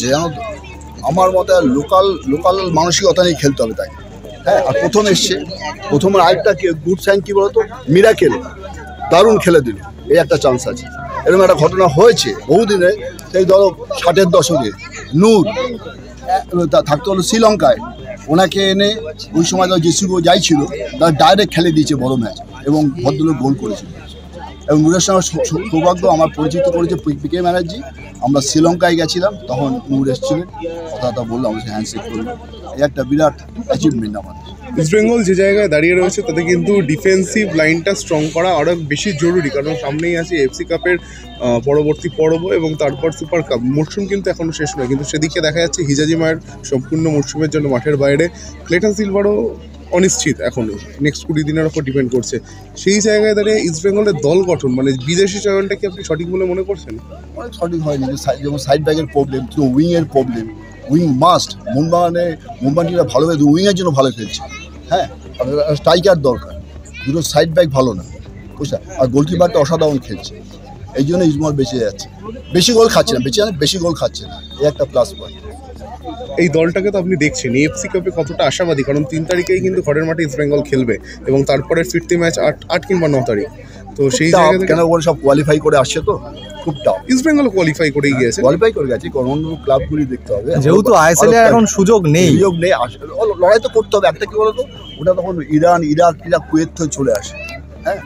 হয়েছে জানো তো। আমার মতে লোকাল মানসিকতা নিয়ে খেলতে হবে তাই। হ্যাঁ, আর প্রথম এসছে, প্রথমের আরেকটা গুড সাইন কী বলতো, মিরাকেল দারুণ খেলে দিল, এই একটা চান্স আছে। এরকম একটা ঘটনা হয়েছে বহুদিনে, সেই ধরো 60-এর দশকে নূর থাকতে হলো শ্রীলঙ্কায়, ওনাকে এনে ওই সময় ধর জেসিগো যাই ছিল তারা ডাইরেক্ট খেলে দিয়েছে বড় ম্যাচ এবং ভদ্রলোক গোল করেছিল। এবং নূরের সঙ্গে সৌভাগ্য আমার পরিচিত করেছে পিকে ব্যানার্জি। আমরা শ্রীলঙ্কায় গেছিলাম, তখন নূর এসেছিলেন, কথা বললো, আমাদের হ্যান্ডশেক করলো। এই একটা বিরাট অ্যাচিভমেন্ট আমাদের। ইস্ট বেঙ্গল যে জায়গায় দাঁড়িয়ে রয়েছে তাতে কিন্তু ডিফেন্সিভ লাইনটা স্ট্রং করা আরও বেশি জরুরি, কারণ সামনেই আছে এফসি কাপের পরবর্তী পর্ব এবং তারপর সুপার কাপ। মরশুম কিন্তু এখনও শেষ নয়, কিন্তু সেদিকে দেখা যাচ্ছে হিজাজি মায়ের সম্পূর্ণ মরশুমের জন্য মাঠের বাইরে। ক্লেটন সিলভারও অনিশ্চিত এখনও, নেক্সট 20 দিনের ওপর ডিপেন্ড করছে। সেই জায়গায় দাঁড়িয়ে ইস্ট বেঙ্গলের দল গঠন, মানে বিদেশি চয়নটা কি আপনি সঠিক বলে মনে করছেন? অনেক সঠিক হয়নি, যেমন সাইড ব্যাকের প্রবলেম, উইংয়ের প্রবলেম। উইং মাস্ট, মুম্বাইরা ভালোভাবে উইংয়ের জন্য ভালো খেলছে। হ্যাঁ, স্ট্রাইকার দরকার, দুটো সাইড ব্যাক ভালো না, বুঝলেন, আর গোলকিপারটা অসাধারণ খেলছে। এই জন্য ইস্টবেঙ্গল বেঁচে যাচ্ছে, বেশি গোল খাচ্ছে না, বেশি গোল খাচ্ছে না, এই একটা প্লাস পয়েন্ট। এই দলটাকে তো আপনি দেখছেন এফসি কাপে কতটা আশাবাদী, কারণ 3 তারিখেই কিন্তু ঘরের মাঠে ইস্ট বেঙ্গল খেলবে এবং তারপরে ফিরতি ম্যাচ 8 কিংবা 9 তারিখ। তো সেই জায়গা থেকে কেন ওরা সব কোয়ালিফাই করে আসছে, তো খুব টাফ। ইস্ট বেঙ্গল কোয়ালিফাই করেই গিয়েছে, কোয়ালিফাই করে গেছে, কারণ অন্য ক্লাবগুলি দেখতে হবে, যেহেতু আইএসএল এর এখন সুযোগ নেই, লড়াই তো করতে হবে। একটা কি বলতো, ওটা তখন ইরান, ইরাক, কুয়েত থেকে চলে আসে। হ্যাঁ,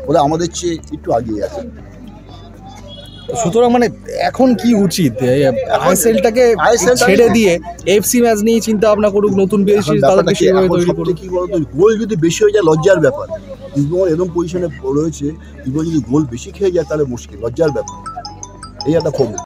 ওরা আমাদের চেয়ে একটু আগিয়ে আছে। সুতরাং মানে এখন কি উচিত, আইএসএলটাকে ছেড়ে দিয়ে এফসি ম্যাচ নিয়ে চিন্তা ভাবনা করুক, নতুন বিদেশি তাদেরকে সেভাবে তৈরি করুক। কি বলতো, গোল যদি বেশি হয়ে যায় লজ্জার ব্যাপার। এরকম পজিশনে রয়েছে, যদি গোল বেশি খেয়ে যায় তাহলে মুশকিল, লজ্জার ব্যাপার। এই একটা খবর।